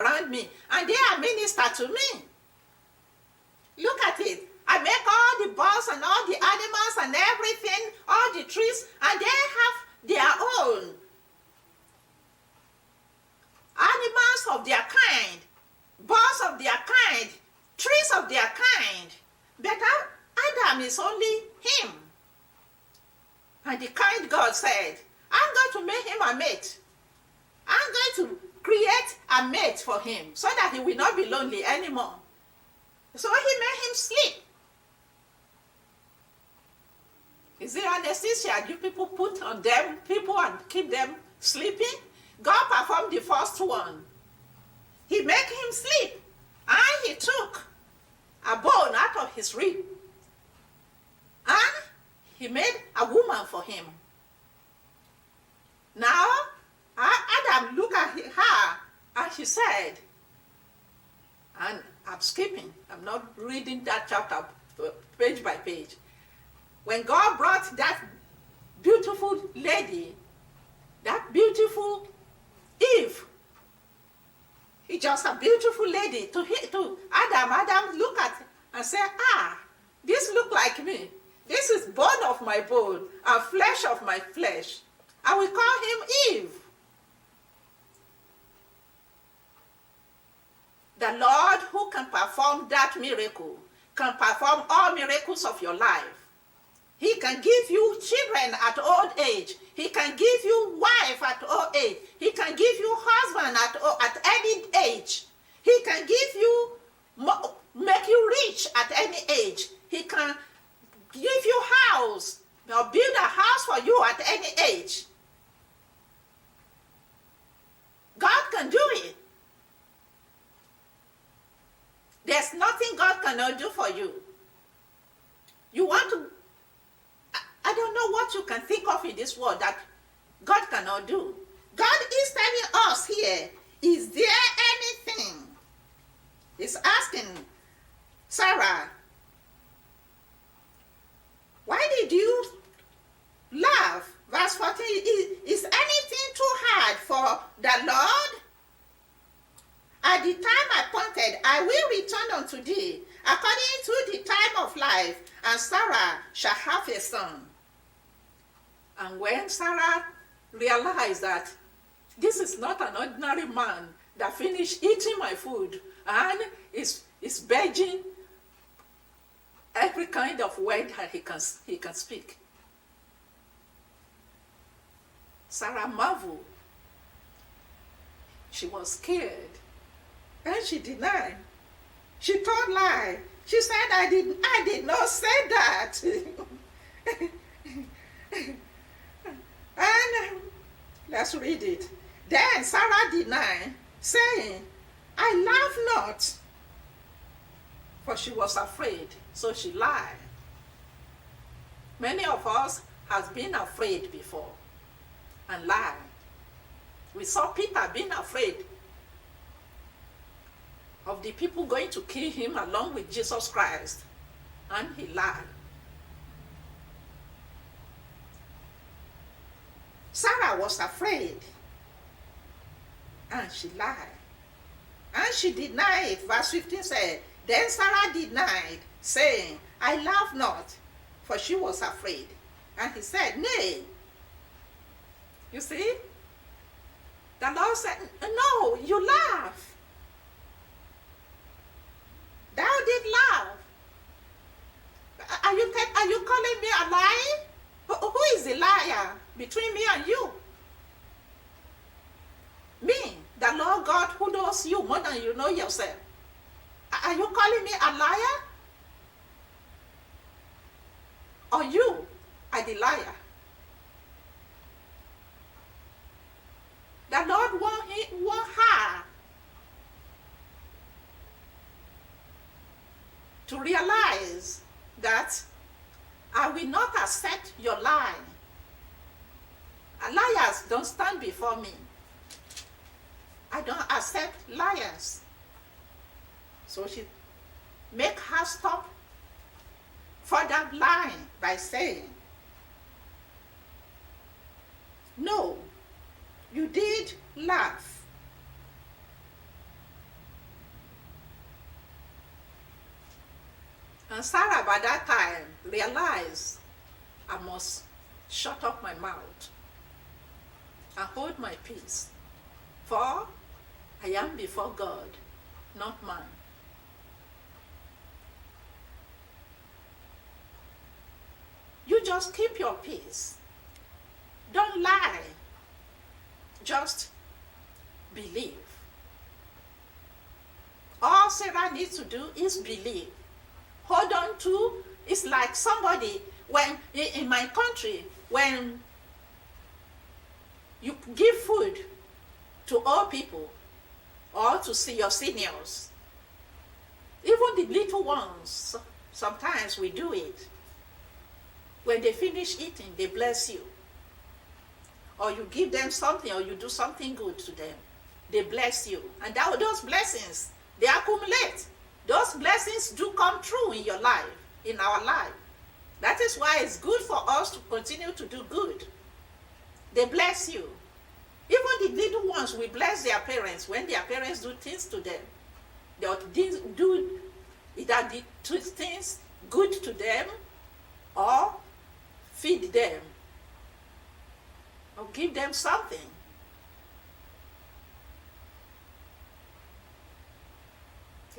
around me, and they are minister to me. Look at it. I make all the birds and all the animals and everything, all the trees, and they have their own. Animals of their kind, birds of their kind, trees of their kind. But Adam is only him. And the kind God said, I'm going to make him a mate. I'm going to create a mate for him so that he will not be lonely anymore. So he made him sleep. Is it anesthesia you people put on them, people, and keep them sleeping? God performed the first one. He made him sleep, and he took a bone out of his rib, and he made a woman for him. Now, Adam looked at her, and she said, and I'm skipping, I'm not reading that chapter page by page. When God brought that beautiful lady, that beautiful Eve, it's just a beautiful lady to Adam. Adam looked at and said, this look like me. This is bone of my bone and flesh of my flesh. I will call him Eve. The Lord who can perform that miracle can perform all miracles of your life. He can give you children at old age. He can give you wife at old age. He can give you husband at any age. He can give you, make you rich at any age. He can give you house or build a house for you at any age. God can do it. There's nothing God cannot do for you. You want to, I don't know what you can think of in this world that God cannot do. God is telling us here, is there anything? He's asking Sarah, why did you laugh? Verse 14, is anything too hard for the Lord? At the time appointed, I will return unto thee, according to the time of life, and Sarah shall have a son. And when Sarah realized that this is not an ordinary man that finished eating my food and is begging every kind of word that he can speak, Sarah marveled. She was scared. And she denied. She told lie. She said, I did not say that. And let's read it. Then Sarah denied, saying, I laugh not. For she was afraid, so she lied. Many of us have been afraid before and lied. We saw Peter being afraid of the people going to kill him along with Jesus Christ, and he lied. Sarah was afraid, and she lied. And she denied. Verse 15 said, then Sarah denied, saying, I laugh not, for she was afraid. And he said, nay. You see? The Lord said, no, you laugh. Thou did laugh. Are you calling me a liar? Who is the liar between me and you? Me, the Lord God who knows you more than you know yourself. Are you calling me a liar? Or you are the liar? The Lord want her to realize that I will not accept your lie. Liars don't stand before me. I don't accept liars. So she make her stop further lying by saying, no, you did laugh. And Sarah, by that time, realized I must shut up my mouth and hold my peace. For I am before God, not man. You just keep your peace. Don't lie. Just believe. All Sarah needs to do is believe. Hold on to, it's like somebody, when in my country, when you give food to old people or to see your seniors, even the little ones, sometimes we do it. When they finish eating, they bless you. Or you give them something, or you do something good to them. They bless you. And those blessings, they accumulate. Those blessings do come true in your life, in our life. That is why it's good for us to continue to do good. They bless you. Even the little ones will bless their parents when their parents do things to them. They do either the things good to them or feed them or give them something.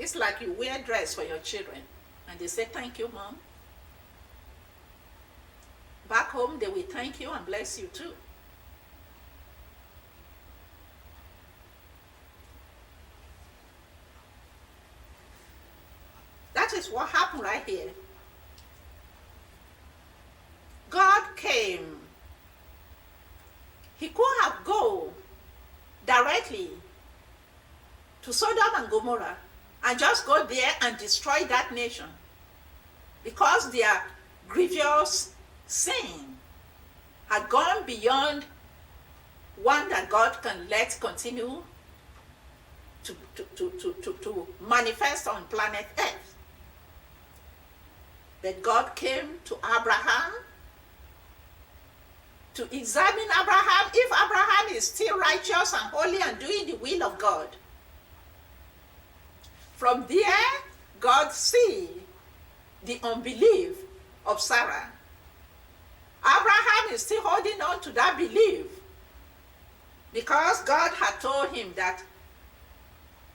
It's like you wear a dress for your children and they say, thank you, Mom. Back home, they will thank you and bless you too. That is what happened right here. God came. He could have gone directly to Sodom and Gomorrah and just go there and destroy that nation because their grievous sin had gone beyond one that God can let continue to manifest on planet Earth. But God came to Abraham to examine Abraham if Abraham is still righteous and holy and doing the will of God. From there, God see the unbelief of Sarah. Abraham is still holding on to that belief because God had told him that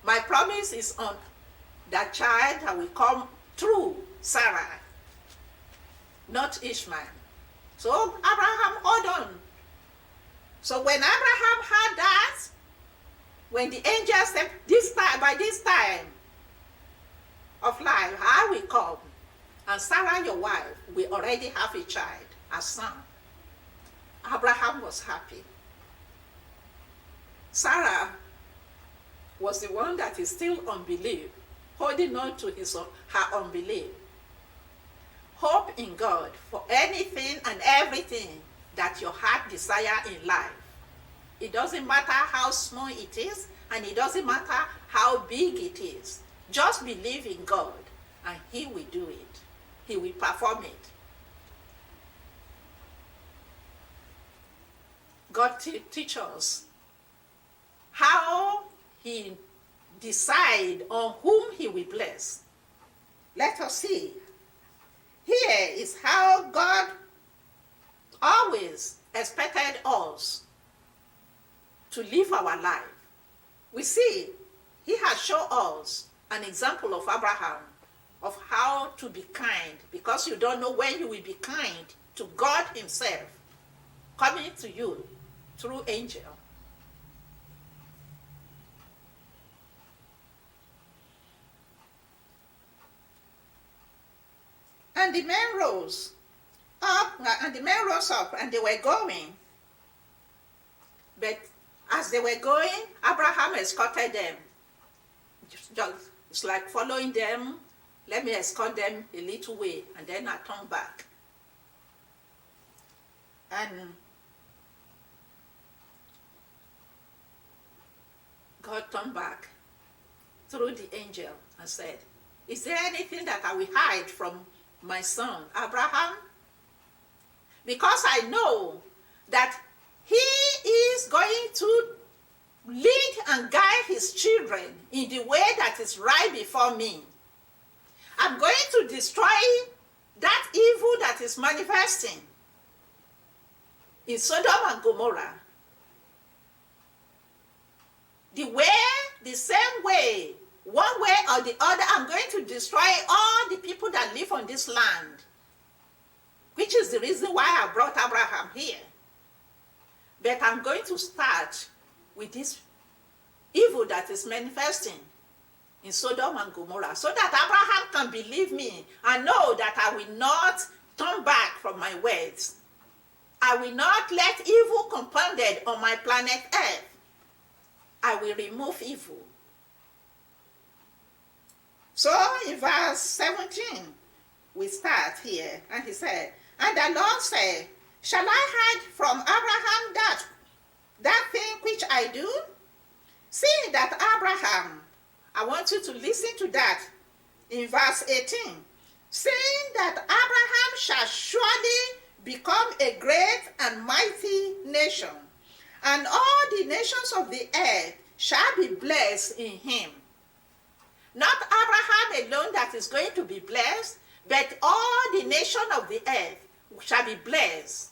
my promise is on that child that will come through Sarah, not Ishmael. So Abraham hold on. So when Abraham had that, when the angel said, by this time of life, I will come, and Sarah, your wife, will already have a child, a son. Abraham was happy. Sarah was the one that is still unbelief, holding on to her unbelief. Hope in God for anything and everything that your heart desire in life. It doesn't matter how small it is, and it doesn't matter how big it is. Just believe in God, and He will do it. He will perform it. God teach us how He decide on whom He will bless. Let us see. Here is how God always expected us to live our life. We see He has shown us an example of Abraham, of how to be kind, because you don't know when you will be kind to God Himself, coming to you through angel. And the men rose up, and they were going. But as they were going, Abraham escorted them. It's like following them. Let me escort them a little way, and then I turn back. And God turned back through the angel and said, is there anything that I will hide from my son Abraham? Because I know that he is going to lead and guide his children in the way that is right before me. I'm going to destroy that evil that is manifesting in Sodom and Gomorrah. The same way, one way or the other, I'm going to destroy all the people that live on this land, which is the reason why I brought Abraham here. But I'm going to start with this evil that is manifesting in Sodom and Gomorrah, so that Abraham can believe me and know that I will not turn back from my words. I will not let evil compounded on my planet Earth. I will remove evil. So in verse 17, we start here, and he said, and the Lord said, shall I hide from Abraham that thing which I do? Seeing that Abraham, I want you to listen to that in verse 18. Seeing that Abraham shall surely become a great and mighty nation, and all the nations of the earth shall be blessed in him. Not Abraham alone that is going to be blessed, but all the nations of the earth shall be blessed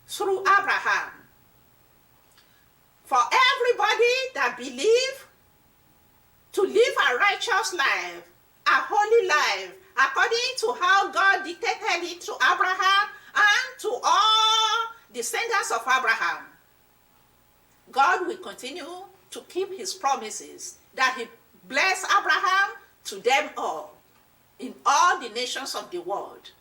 through Abraham. For everybody that believe to live a righteous life, a holy life, according to how God dictated it to Abraham and to all descendants of Abraham, God will continue to keep his promises that he blessed Abraham to them all, in all the nations of the world.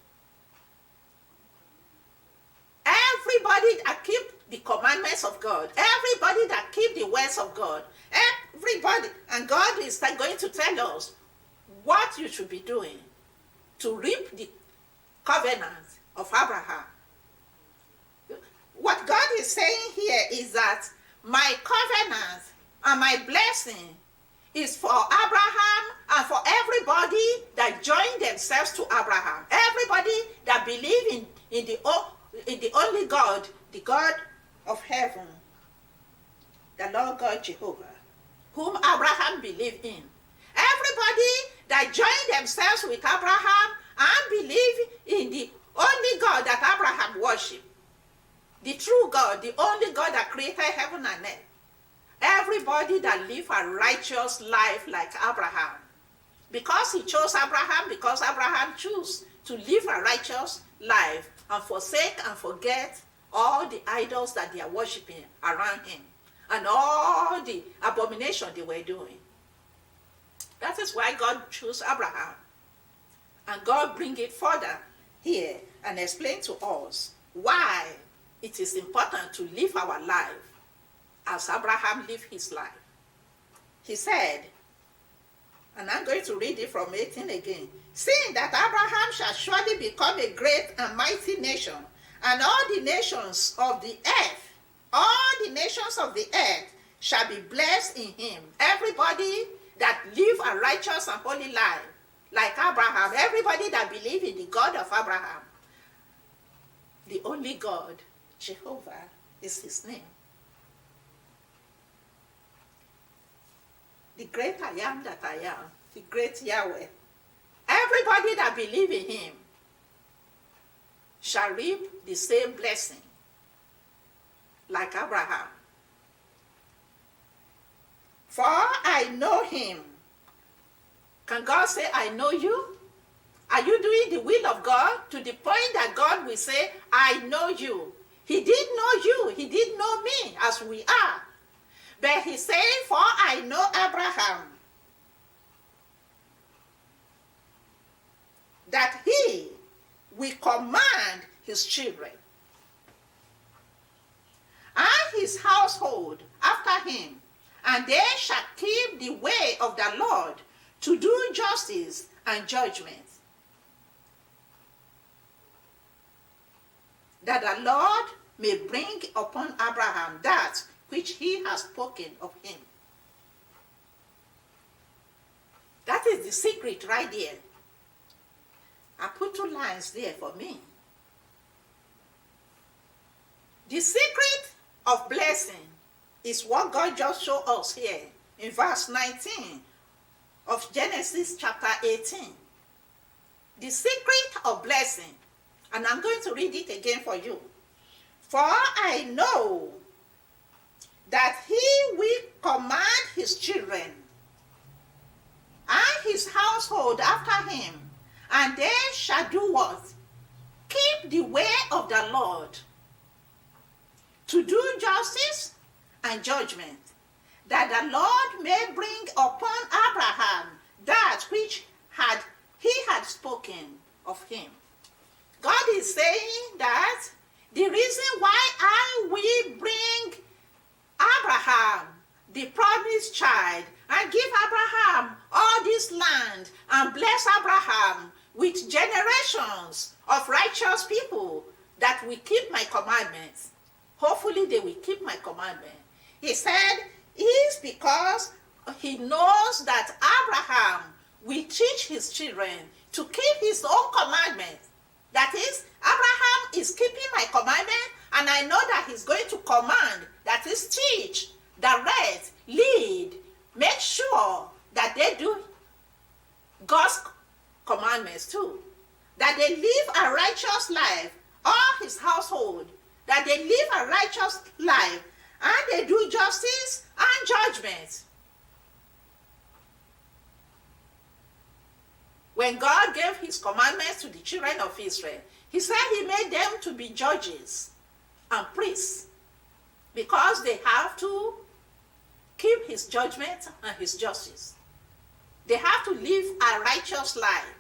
Everybody that keep the commandments of God, everybody that keep the words of God, everybody, and God is going to tell us what you should be doing to reap the covenant of Abraham. What God is saying here is that my covenant and my blessing is for Abraham and for everybody that join themselves to Abraham. Everybody that believe in the only God, the God of heaven, the Lord God Jehovah, whom Abraham believed in. Everybody that join themselves with Abraham and believe in the only God that Abraham worshiped, the true God, the only God that created heaven and earth. Everybody that live a righteous life like Abraham. Because he chose Abraham, because Abraham chose to live a righteous life and forsake and forget all the idols that they are worshiping around him and all the abomination they were doing. That is why God chose Abraham. And God bring it further here and explain to us why it is important to live our life as Abraham lived his life. He said, and I'm going to read it from 18 again, seeing that Abraham shall surely become a great and mighty nation, and all the nations of the earth shall be blessed in him. Everybody that live a righteous and holy life, like Abraham, everybody that believe in the God of Abraham, the only God, Jehovah, is his name. The great I am that I am, the great Yahweh. Everybody that believe in him shall reap the same blessing like Abraham. For I know him. Can God say, I know you? Are you doing the will of God to the point that God will say, I know you? He did know you. He did know me as we are. But he said, for I know Abraham, that he will command his children and his household after him, and they shall keep the way of the Lord to do justice and judgment, that the Lord may bring upon Abraham that which he has spoken of him. That is the secret right there. I put 2 lines there for me. The secret of blessing is what God just showed us here in verse 19 of Genesis chapter 18. The secret of blessing. And I'm going to read it again for you. For I know that he will command his children and his household after him, and they shall do what? Keep the way of the Lord, to do justice and judgment, that the Lord may bring upon Abraham that which he had spoken of him. God is saying that the reason why I will bring Abraham, the promised child, and give Abraham all this land and bless Abraham with generations of righteous people that will keep my commandments. Hopefully they will keep my commandment. He said, it's because he knows that Abraham will teach his children to keep his own commandments. That is, Abraham is keeping my commandment, and I know that he's going to command, that is, teach, direct, lead, make sure that they do God's commandments too. That they live a righteous life, all his household, that they live a righteous life, and they do justice and judgment. When God gave his commandments to the children of Israel, he said he made them to be judges and priests, because they have to keep his judgment and his justice. They have to live a righteous life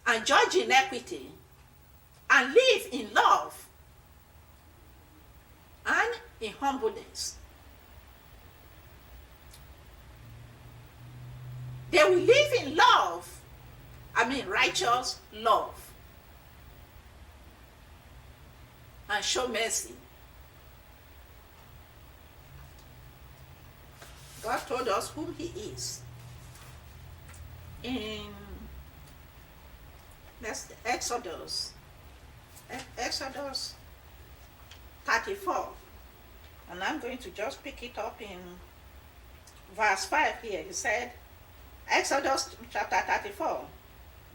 and judge inequity and live in love and in humbleness. They will live in love, righteous love, and show mercy. God told us whom he is. In Exodus 34, and I'm going to just pick it up in verse 5 here. He said, Exodus chapter 34,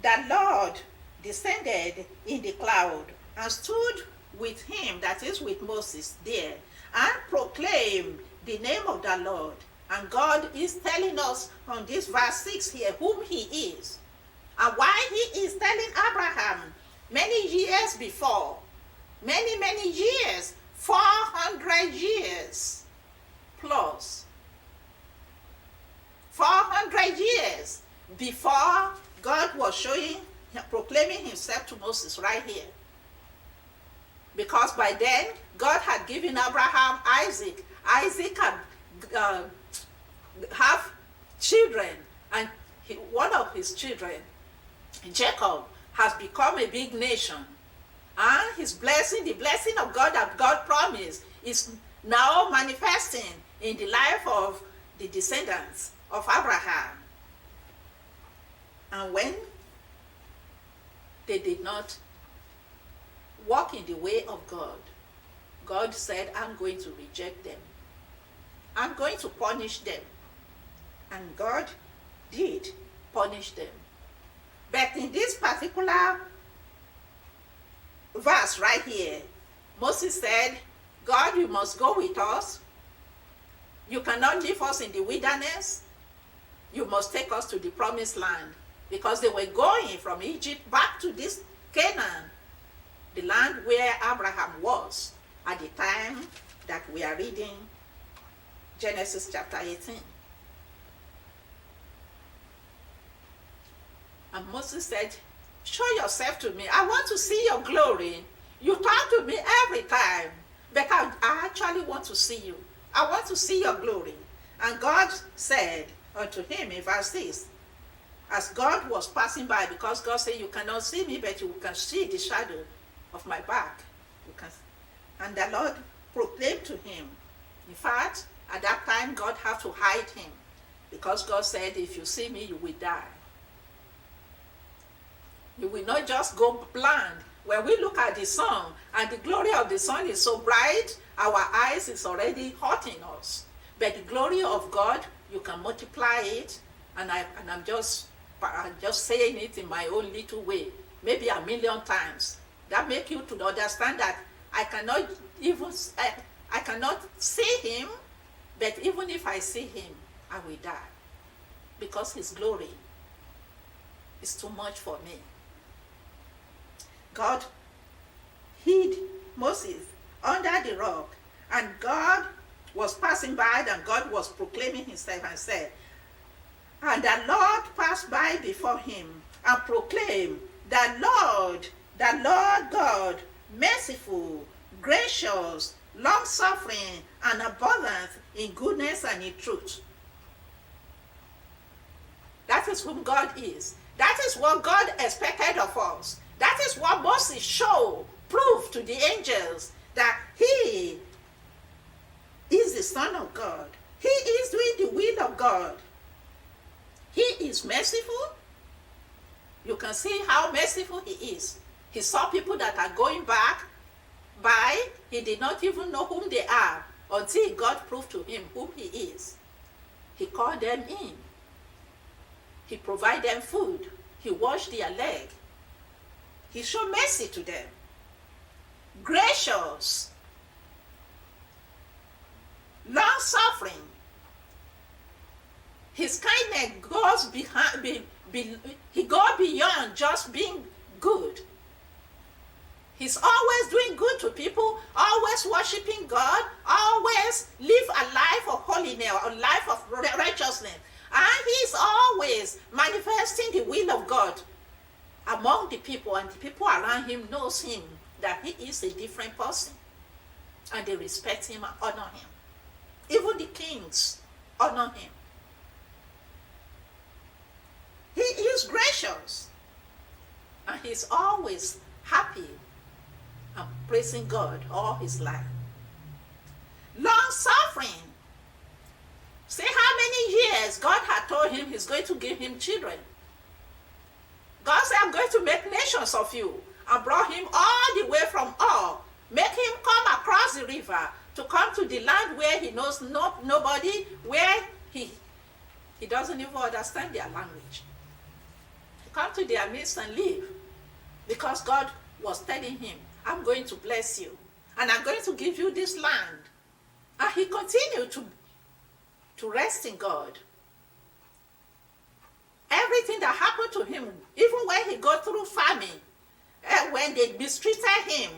the Lord descended in the cloud and stood with him, that is with Moses there, and proclaimed the name of the Lord. And God is telling us on this verse 6 here whom he is. And why he is telling Abraham many years before, many years, 400 years plus, 400 years before God was proclaiming himself to Moses right here. Because by then, God had given Abraham Isaac. Isaac had have children, and one of his children, Jacob, has become a big nation. And his blessing, the blessing of God that God promised, is now manifesting in the life of the descendants of Abraham. And when they did not walk in the way of God, God said, I'm going to reject them. I'm going to punish them. And God did punish them. But in this particular verse right here, Moses said, God, you must go with us. You cannot leave us in the wilderness. You must take us to the promised land. Because they were going from Egypt back to this Canaan, the land where Abraham was at the time that we are reading Genesis chapter 18. And Moses said, show yourself to me. I want to see your glory. You talk to me every time, but I actually want to see you. I want to see your glory. And God said unto him in verse 6, as God was passing by, because God said, you cannot see me, but you can see the shadow of my back. And the Lord proclaimed to him. In fact, at that time, God had to hide him, because God said, if you see me, you will die. You will not just go blind. When we look at the sun, and the glory of the sun is so bright, our eyes is already hurting us. But the glory of God, you can multiply it, and I'm just saying it in my own little way, maybe a million times. That make you to understand that I cannot even I cannot see him, but even if I see him, I will die, because his glory is too much for me. God hid Moses under the rock, and God was passing by, and God was proclaiming himself and said, and the Lord passed by before him and proclaimed, the Lord God, merciful, gracious, long-suffering, and abundant in goodness and in truth. That is whom God is. That is what God expected of us. That is what Moses showed, proved to the angels, that he is the Son of God. He is doing the will of God. He is merciful. You can see how merciful he is. He saw people that are going by. He did not even know whom they are until God proved to him who he is. He called them in. He provided them food. He washed their leg. He showed mercy to them. Gracious. Long-suffering. His kindness goes he goes beyond just being good. He's always doing good to people, always worshiping God, always live a life of holiness, a life of righteousness. And he's always manifesting the will of God among the people, and the people around him knows him, that he is a different person. And they respect him and honor him. Even the kings honor him. He is gracious. And he's always happy and praising God all his life. Long-suffering. See how many years God had told him he's going to give him children. God said, I'm going to make nations of you, and brought him all the way from Ur. Make him come across the river to come to the land where he knows nobody, where he doesn't even understand their language. Come to their midst and live, because God was telling him, I'm going to bless you, and I'm going to give you this land. And he continued to rest in God. Everything that happened to him, even when he got through famine, when they mistreated him,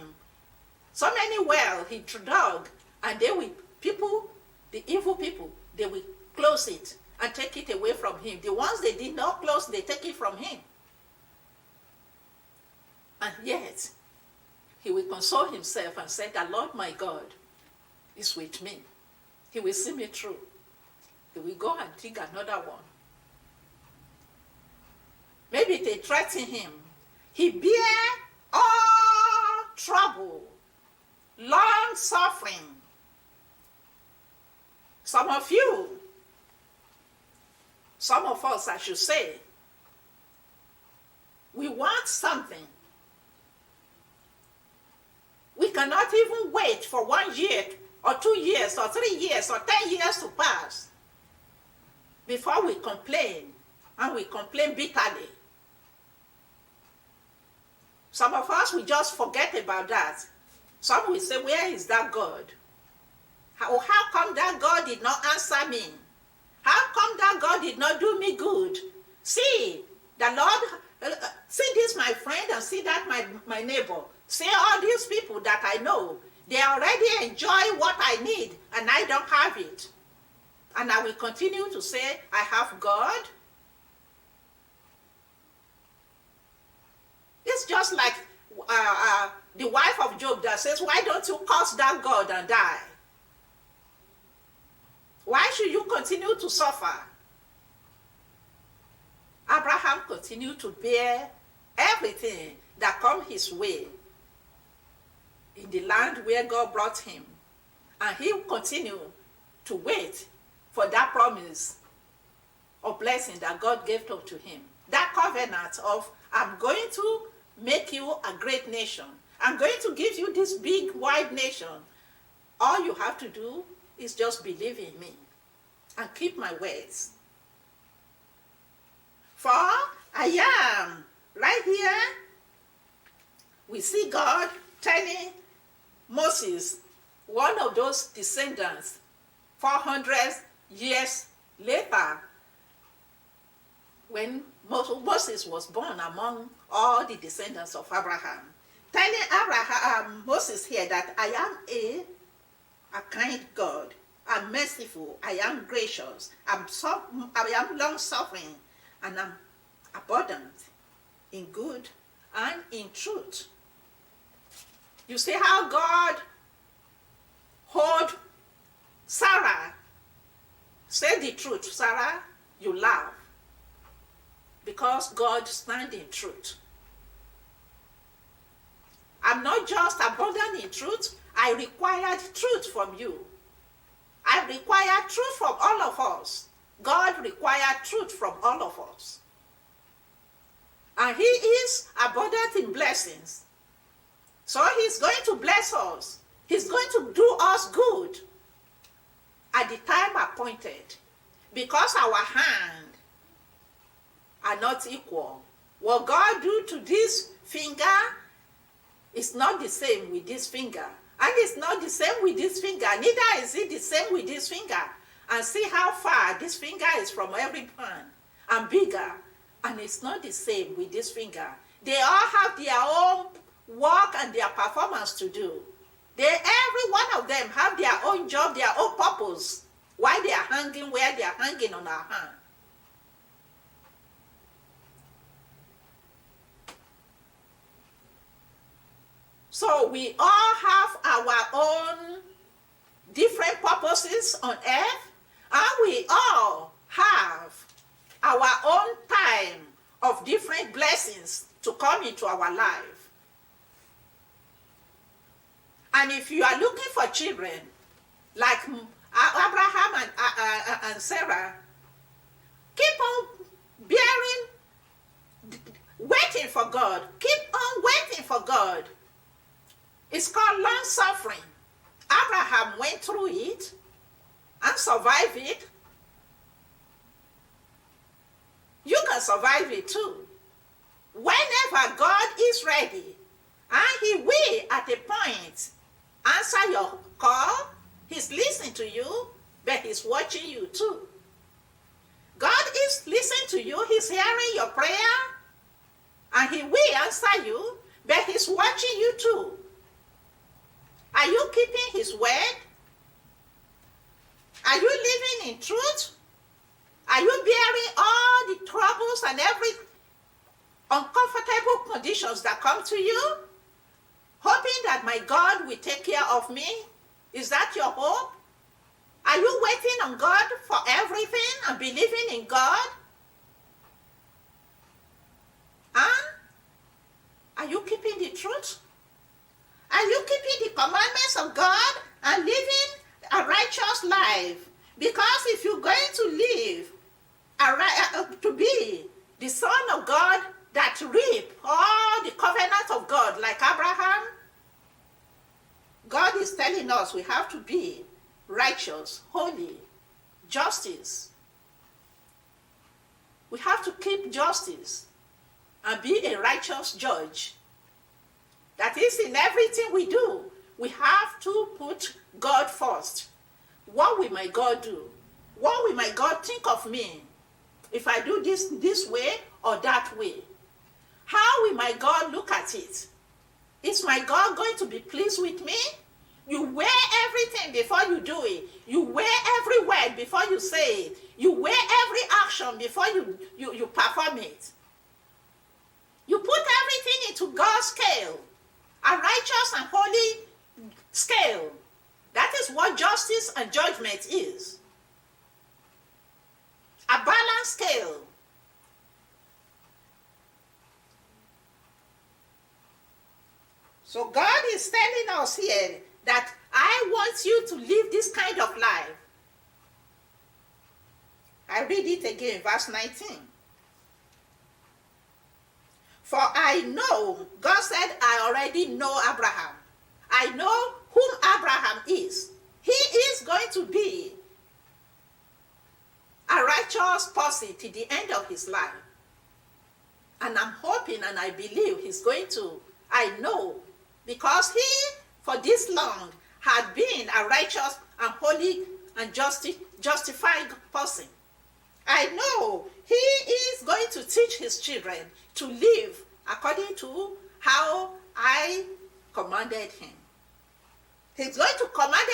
so many wells he dug, and they will, people, the evil people, they will close it and take it away from him. The ones they did not close, they take it from him. And yet, he will console himself and say, the Lord my God is with me. He will see me through. He will go and dig another one. Maybe they threaten him. He bear all trouble, long suffering. Some of us, I should say, we want something. We cannot even wait for 1 year or 2 years or 3 years or 10 years to pass before we complain, and we complain bitterly. Some of us, we just forget about that. Some will say, where is that God? How come that God did not answer me? How come that God did not do me good? See, the Lord, see this my friend, and see that my neighbor. See all these people that I know, they already enjoy what I need, and I don't have it. And I will continue to say, I have God. It's just like the wife of Job that says, why don't you curse that God and die? Why should you continue to suffer? Abraham continued to bear everything that come his way in the land where God brought him. And he continued to wait for that promise of blessing that God gave to him. That covenant of, I'm going to make you a great nation. I'm going to give you this big, wide nation. All you have to do is just believe in me and keep my words. For I am. Right here, we see God telling Moses, one of those descendants, 400 years later, when Moses was born among all the descendants of Abraham, telling Moses here that I am a kind God, I'm merciful, I am gracious, I am long-suffering, and I'm abundant in good and in truth. You see how God hold Sarah. Say the truth, Sarah, you laugh. Because God stands in truth. I'm not just abundant in truth, I required truth from you. I require truth from all of us. God required truth from all of us. And He is abundant in blessings. So He's going to bless us. He's going to do us good at the time appointed. Because our hand are not equal. What God do to this finger is not the same with this finger. And it's not the same with this finger. Neither is it the same with this finger. And see how far this finger is from every palm and bigger. And it's not the same with this finger. They all have their own work and their performance to do. Every one of them have their own job, their own purpose. Why they are hanging where they are hanging on our hand. So we all have our own different purposes on earth, and we all have our own time of different blessings to come into our life. And if you are looking for children, like Abraham and Sarah, keep on waiting for God. Keep on waiting for God. It's called long suffering. Abraham went through it and survived it. You can survive it too. Whenever God is ready, and He will at a point answer your call, He's listening to you, but He's watching you too. God is listening to you, He's hearing your prayer, and He will answer you, but He's watching you too. Are you keeping His word? Are you living in truth? Are you bearing all the troubles and every uncomfortable conditions that come to you? Hoping that my God will take care of me? Is that your hope? Are you waiting on God for everything and believing in God? And are you keeping the truth? Are you keeping the commandments of God and living a righteous life? Because if you're going to live to be the son of God that reap all the covenant of God like Abraham, God is telling us we have to be righteous, holy, justice. We have to keep justice and be a righteous judge. That is, in everything we do, we have to put God first. What will my God do? What will my God think of me if I do this way or that way? How will my God look at it? Is my God going to be pleased with me? You weigh everything before you do it. You weigh every word before you say it. You weigh every action before you perform it. You put everything into God's scale, a righteous and holy scale. That is what justice and judgment is. A balanced scale. So God is telling us here that I want you to live this kind of life. I read it again, verse 19. For I know, God said, I already know Abraham. I know whom Abraham is. He is going to be a righteous person to the end of his life. And I'm hoping and I believe he's going to, I know, because he, for this long, had been a righteous and holy and justified person. I know he is going to teach his children to live according to how I commanded him. He's going to command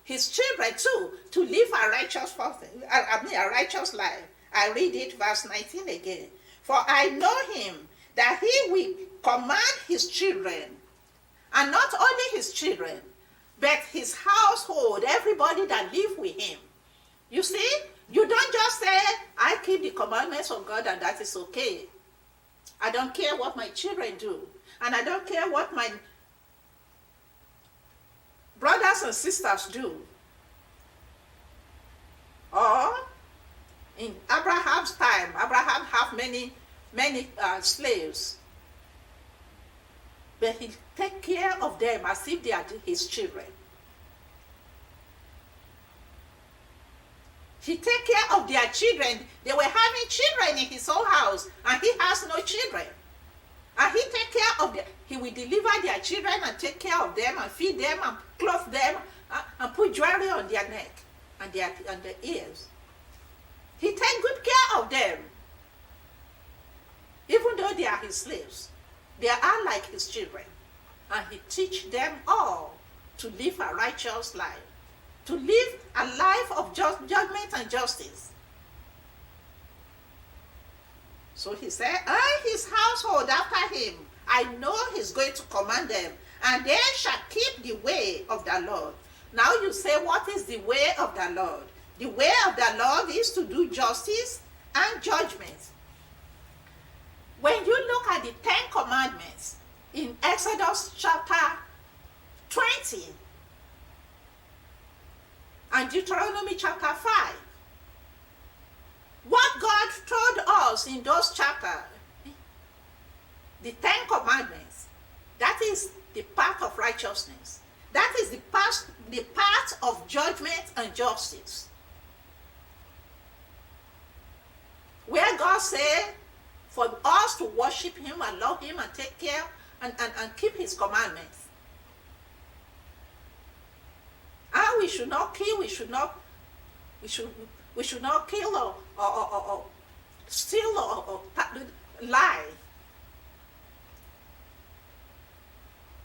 his children too to live a righteous person, a righteous life. I read it, verse 19 again. For I know him, that he will command his children, and not only his children, but his household, everybody that live with him. You see, you don't just say, I keep the commandments of God and that is okay. I don't care what my children do, and I don't care what my brothers and sisters do. Or in Abraham's time, Abraham had many slaves, but he take care of them as if they are his children. He take care of their children. They were having children in his own house, and he has no children. And he take care of them. He will deliver their children and take care of them and feed them and clothe them and put jewelry on their neck and their ears. He take good care of them. Even though they are his slaves, they are like his children. And he teach them all to live a righteous life, to live a life of judgment and justice. So he said, and his household after him, I know he's going to command them, and they shall keep the way of the Lord. Now you say, what is the way of the Lord? The way of the Lord is to do justice and judgment. When you look at the 10 Commandments in Exodus chapter 20 and Deuteronomy chapter 5, what God told us in those chapters, the 10 Commandments, that is the path of righteousness. That is the path of judgment and justice. Where God said for us to worship him and love him and take care and keep his commandments. And we should not kill, we should not kill or steal or lie.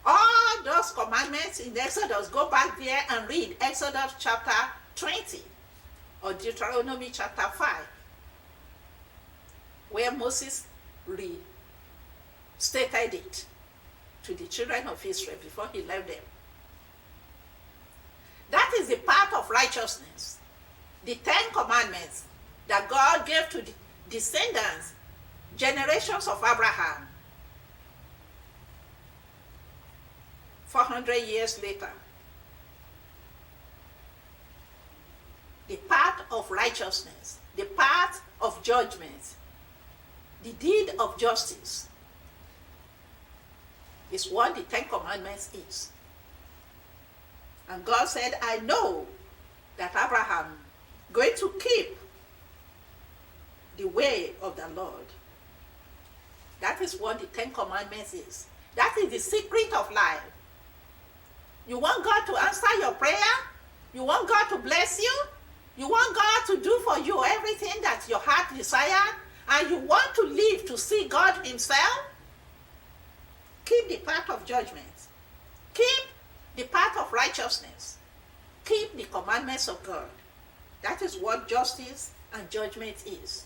All those commandments in Exodus, go back there and read Exodus chapter 20 or Deuteronomy chapter 5, where Moses restated it to the children of Israel before he left them. That is the path of righteousness. The 10 Commandments that God gave to the descendants, generations of Abraham, 400 years later. The path of righteousness, the path of judgment, the deed of justice is what the 10 Commandments is. And God said, I know that Abraham going to keep the way of the Lord. That is what the 10 Commandments is. That is the secret of life. You want God to answer your prayer? You want God to bless you? You want God to do for you everything that your heart desires? And you want to live to see God himself? Keep the path of judgment. Keep the path of righteousness. Keep the commandments of God. That is what justice and judgment is.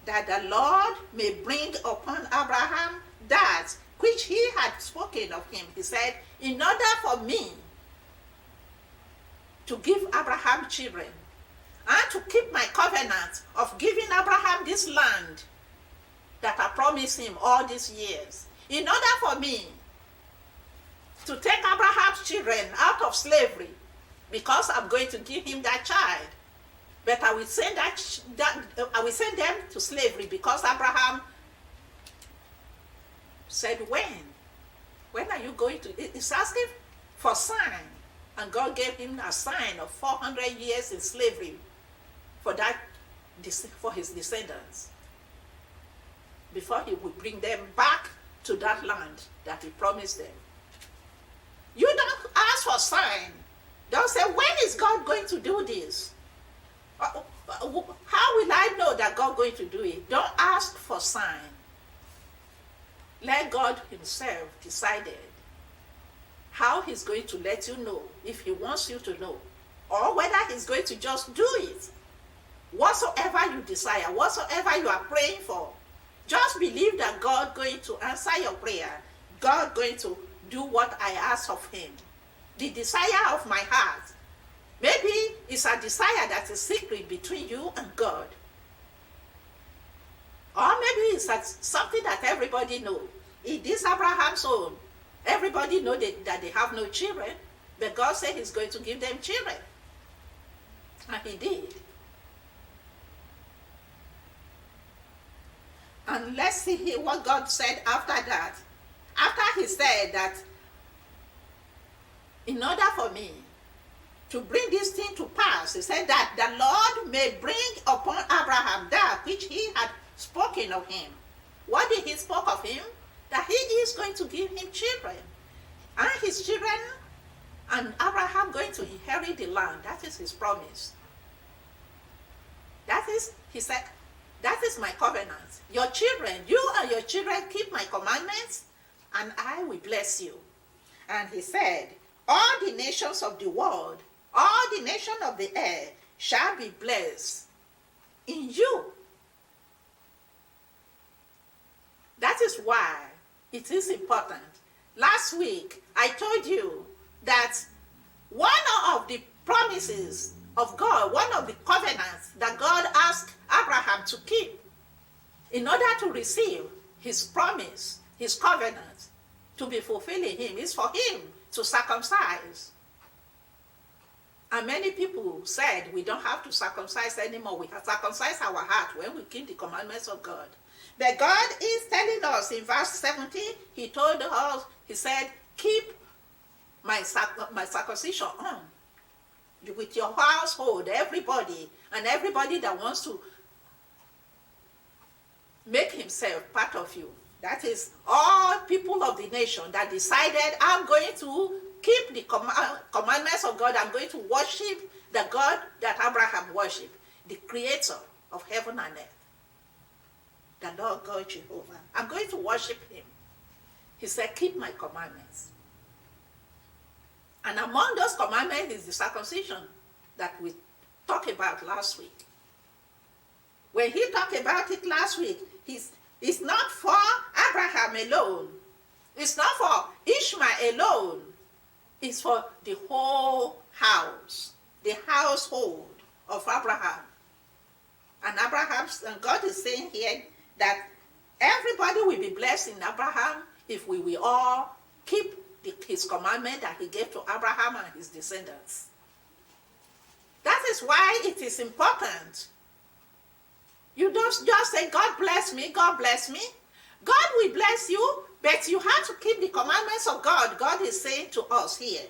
That the Lord may bring upon Abraham that which he had spoken of him. He said, in order for me to give Abraham children and to keep my covenant of giving Abraham this land that I promised him all these years, in order for me to take Abraham's children out of slavery, because I'm going to give him that child, but I will send I will send them to slavery, because Abraham said, when are you going to? It's asking for sign And God gave him a sign of 400 years in slavery for his descendants, before he would bring them back to that land that he promised them. You don't ask for sign. Don't say, when is God going to do this? How will I know that God is going to do it? Don't ask for sign. Let God himself decide how he's going to let you know, if he wants you to know, or whether he's going to just do it. Whatsoever you desire, whatsoever you are praying for, just believe that God going to answer your prayer. God going to do what I ask of him. The desire of my heart, maybe it's a desire that is secret between you and God. Or maybe it's something that everybody knows. It is Abraham's own. Everybody knows that they have no children, but God said he's going to give them children. And he did. And let's see what God said after that. After he said that, in order for me to bring this thing to pass, he said that the Lord may bring upon Abraham that which he had spoken of him. What did he spoke of him? That he is going to give him children. And his children and Abraham going to inherit the land. That is his promise. That is, he said, that is my covenant. Your children, you and your children keep my commandments, and I will bless you. And he said, all the nations of the world, all the nations of the earth shall be blessed in you. That is why it is important. Last week, I told you that one of the promises of God, one of the covenants that God asked Abraham to keep in order to receive his promise, his covenant, to be fulfilling him, is for him to circumcise. And many people said we don't have to circumcise anymore. We have circumcised our heart when we keep the commandments of God. But God is telling us in verse 17, he told us, he said, keep my circumcision on. With your household, everybody, and everybody that wants to make himself part of you. That is all people of the nation that decided, I'm going to keep the commandments of God. I'm going to worship the God that Abraham worshipped, the creator of heaven and earth, the Lord God Jehovah. I'm going to worship him. He said, keep my commandments. And among those commandments is the circumcision that we talked about last week. When he talked about it last week, it's not for Abraham alone. It's not for Ishmael alone. It's for the whole house, the household of Abraham. And God is saying here that everybody will be blessed in Abraham if we will all keep his commandment that he gave to Abraham and his descendants. That is why it is important. You don't just say, God bless me, God bless me. God will bless you, but you have to keep the commandments of God. God is saying to us here,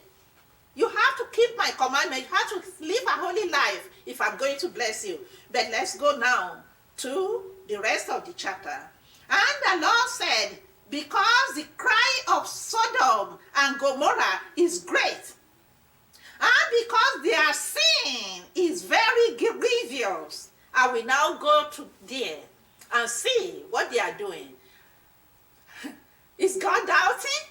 you have to keep my commandment. You have to live a holy life if I'm going to bless you. But let's go now to the rest of the chapter. And the Lord said, because the cry of Sodom and Gomorrah is great, and because their sin is very grievous, I will now go to there and see what they are doing. Is God doubting?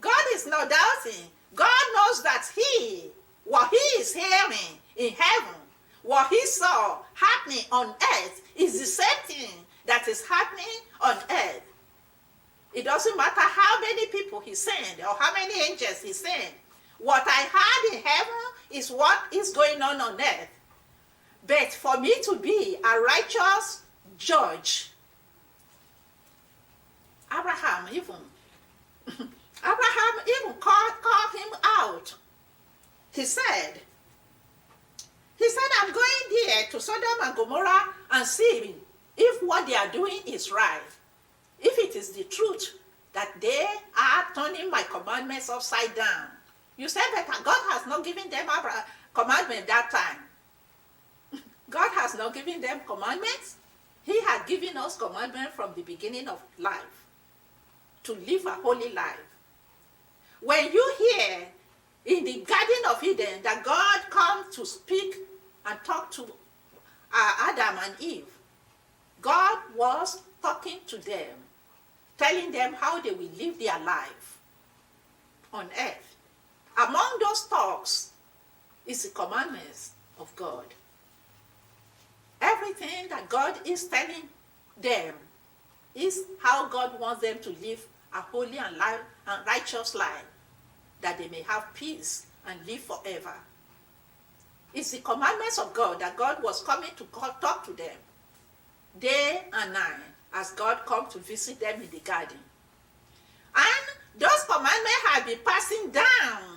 God is not doubting. God knows that what he is hearing in heaven, what he saw happening on earth, is the same thing that is happening on earth. It doesn't matter how many people he sent or how many angels he sent. What I heard in heaven is what is going on earth. But for me to be a righteous judge, Abraham even called him out. He said, I'm going there to Sodom and Gomorrah and see if what they are doing is right. If it is the truth that they are turning my commandments upside down, You said that God has not given them commandment that time. God has not given them commandments. He had given us commandment from the beginning of life to live a holy life. When you hear in the Garden of Eden that God comes to speak and talk to Adam and Eve, God was talking to them, telling them how they will live their life on earth. Among those talks is the commandments of God. Everything that God is telling them is how God wants them to live a holy and righteous life, that they may have peace and live forever. It's the commandments of God that God was coming to talk to them day and night as God come to visit them in the garden. And those commandments have been passing down.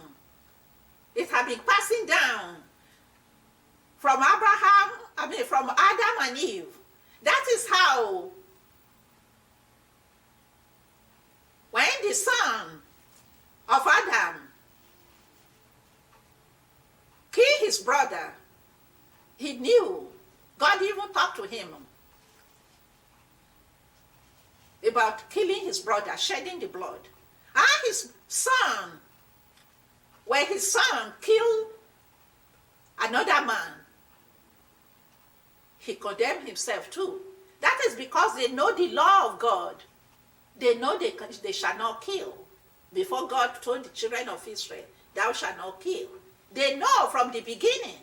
It had been passing down from from Adam and Eve. That is how when the son of Adam killed his brother, he knew. God even talked to him about killing his brother, shedding the blood. And his son, when his son killed another man, he condemned himself too. That is because they know the law of God. They know they shall not kill. Before God told the children of Israel, thou shalt not kill. They know from the beginning.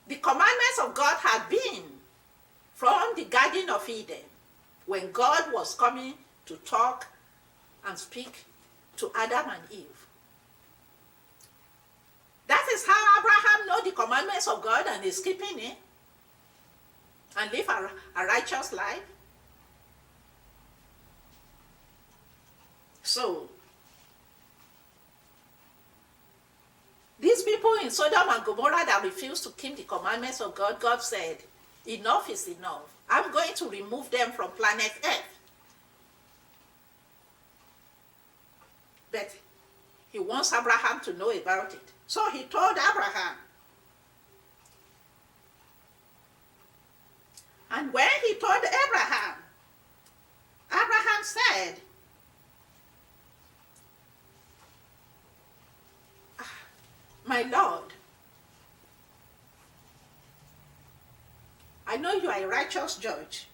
The commandments of God had been from the Garden of Eden, when God was coming to talk and speak to Adam and Eve. That is how Abraham knows the commandments of God and is keeping it and live a righteous life. So, these people in Sodom and Gomorrah that refused to keep the commandments of God, God said, enough is enough. I'm going to remove them from planet Earth. But he wants Abraham to know about it. So he told Abraham. And when he told Abraham, Abraham said, my Lord, I know you are a righteous judge.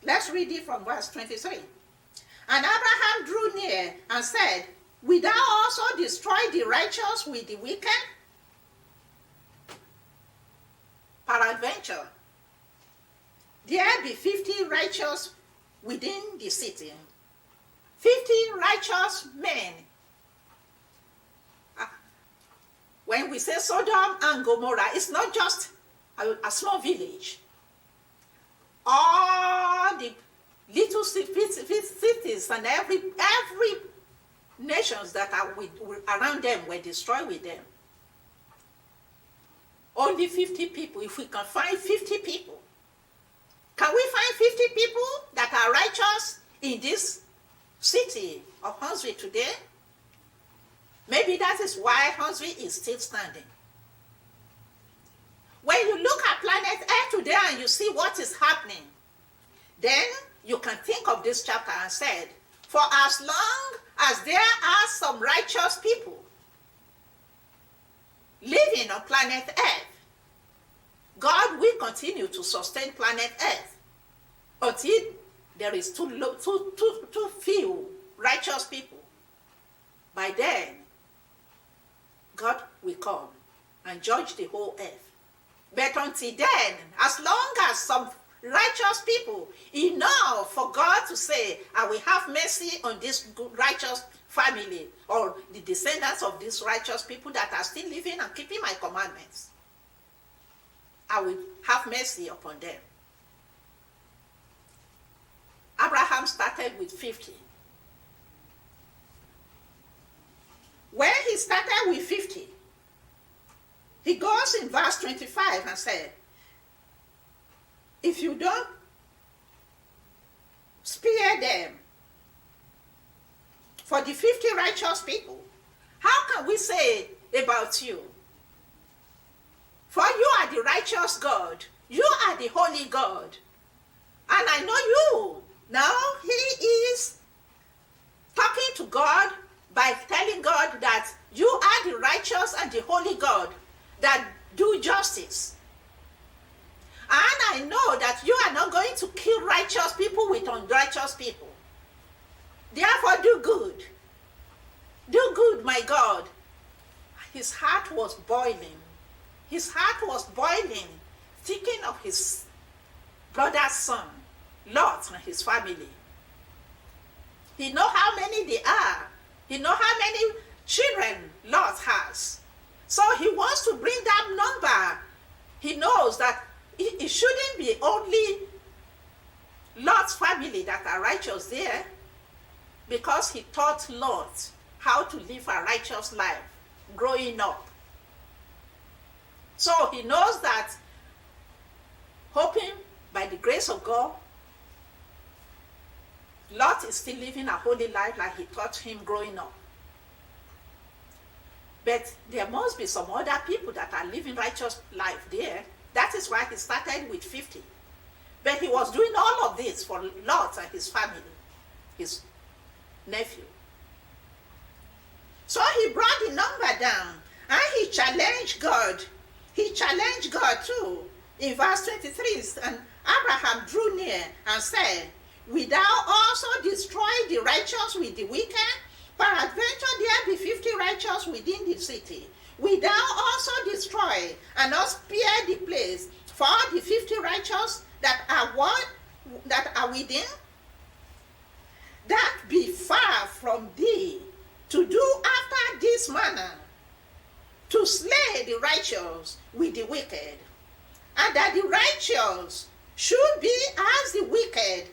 Let's read it from verse 23. And Abraham drew near and said, wilt thou also destroy the righteous with the wicked? Peradventure, there be 50 righteous within the city, 50 righteous men. When we say Sodom and Gomorrah, it's not just a small village. All the little cities and every nations that are around them were destroyed with them. Only 50 people. If we can find 50 people, can we find 50 people that are righteous in this city of Huntsville today? Maybe that is why Huntsville is still standing. When you look at planet Earth today and you see what is happening, then you can think of this chapter and said, for as long as there are some righteous people living on planet Earth, God will continue to sustain planet Earth until there is too few righteous people. By then, God will come and judge the whole earth. But until then, as long as some righteous people, enough for God to say, I will have mercy on this righteous family or the descendants of these righteous people that are still living and keeping my commandments, I will have mercy upon them. Abraham started with 50. When he started with 50, he goes in verse 25 and said, if you don't spare them for the 50 righteous people. How can we say about you? For you are the righteous God. You are the holy God. And I know you. Now he is Talking to God by telling God that you are the righteous and the holy God that do justice. And I know that you are not going to kill righteous people with unrighteous people. Therefore, do good. Do good, my God. His heart was boiling. His heart was boiling, thinking of his brother's son, Lot, and his family. He knows how many they are. He knows how many children Lot has. So he wants to bring that number. He knows that it shouldn't be only Lot's family that are righteous there, because he taught Lot how to live a righteous life growing up. So he knows that, hoping by the grace of God, Lot is still living a holy life like he taught him growing up. But there must be some other people that are living righteous life there. That is why he started with 50. But he was doing all of this for Lot and his family, his nephew. So he brought the number down and he challenged God. He challenged God too. In verse 23, and Abraham drew near and said, "Wilt thou also destroy the righteous with the wicked? Peradventure there be 50 righteous within the city. Wilt thou also destroy and not spare the place for the 50 righteous that are within? That be far from thee to do after this manner, to slay the righteous with the wicked, and that the righteous should be as the wicked,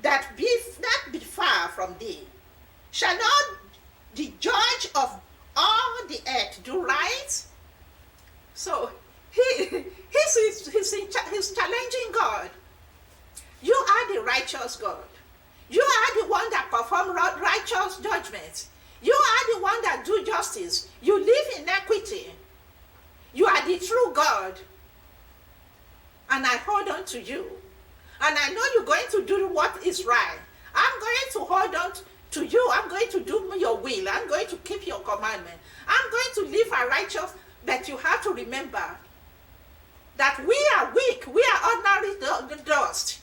that be far from thee. Shall not the judge of all the earth do right?" So he's challenging God. You are the righteous God. You are the one that perform righteous judgment. You are the one that do justice. You live in equity. You are the true God. And I hold on to you. And I know you're going to do what is right. I'm going to hold on to you. I'm going to do your will. I'm going to keep your commandment. I'm going to live a righteous, but you have to remember that we are weak. We are ordinary dust.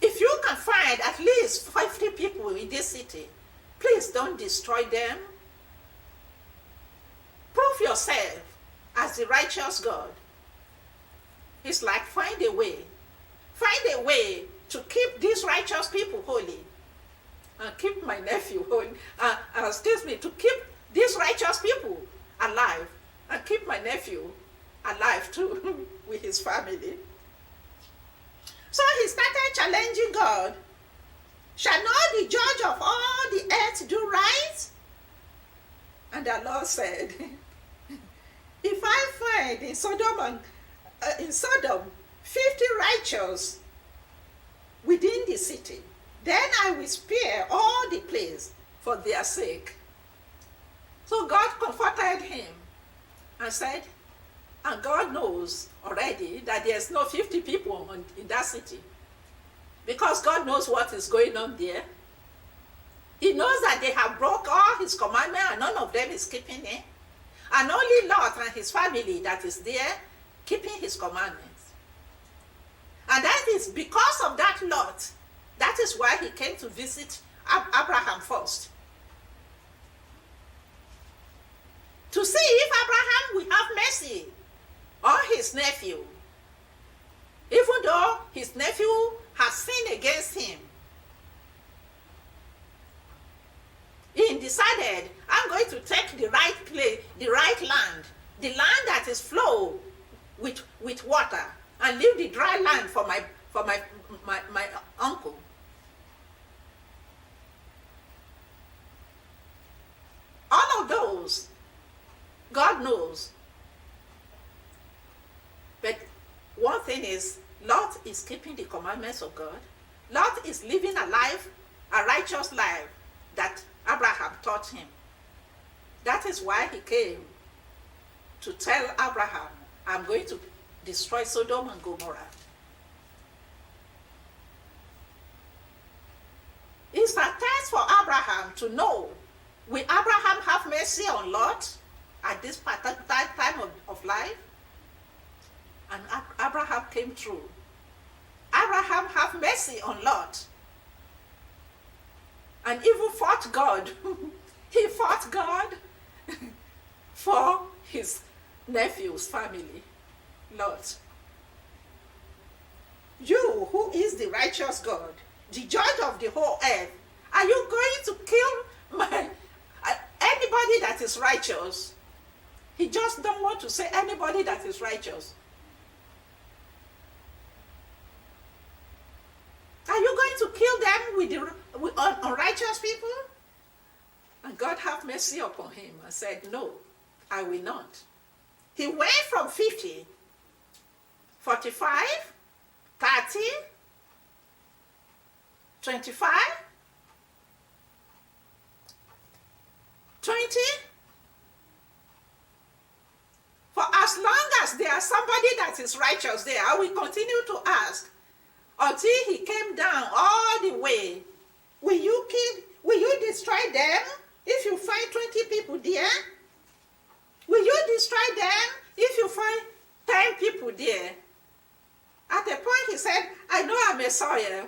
If you can find at least 50 people in this city, please don't destroy them. Prove yourself as the righteous God. It's like find a way to keep these righteous people holy, and keep my nephew holy, to keep these righteous people alive, and keep my nephew alive too with his family. So he started challenging God. "Shall not the judge of all the earth do right?" And the Lord said, "If I find in Sodom 50 righteous within the city, then I will spare all the place for their sake." So God comforted him and said, and God knows already that there's no 50 people in that city, because God knows what is going on there. He knows that they have broke all his commandments and none of them is keeping it. And only Lot and his family that is there keeping his commandments. And that is because of that Lot. That is why he came to visit Abraham first. To see if Abraham will have mercy on his nephew. Even though his nephew has sinned against him. He decided, I'm going to take the right place, the right land, the land that is flow with water, and leave the dry land for my uncle. All of those, God knows. But one thing is, Lot is keeping the commandments of God. Lot is living a life a righteous life that Abraham taught him. That is why he came to tell Abraham, I'm going to destroy Sodom and Gomorrah. It's a test for Abraham to know, will Abraham have mercy on Lot at this particular time of life? And Abraham came through. Abraham have mercy on Lot. And even fought God. He fought God for his nephew's family, Lot. You, who is the righteous God, the judge of the whole earth, are you going to kill anybody that is righteous? He just don't want to say anybody that is righteous. Are you going to kill them with unrighteous people? And God have mercy upon him and said, no, I will not. He went from 50, 45, 30, 25, 20. For as long as there is somebody that is righteous there, I will continue to ask until he came down all the way. will you destroy them if you find 20 people there? Will you destroy them if you find 10 people there? At a point he said, I know I'm a Messiah,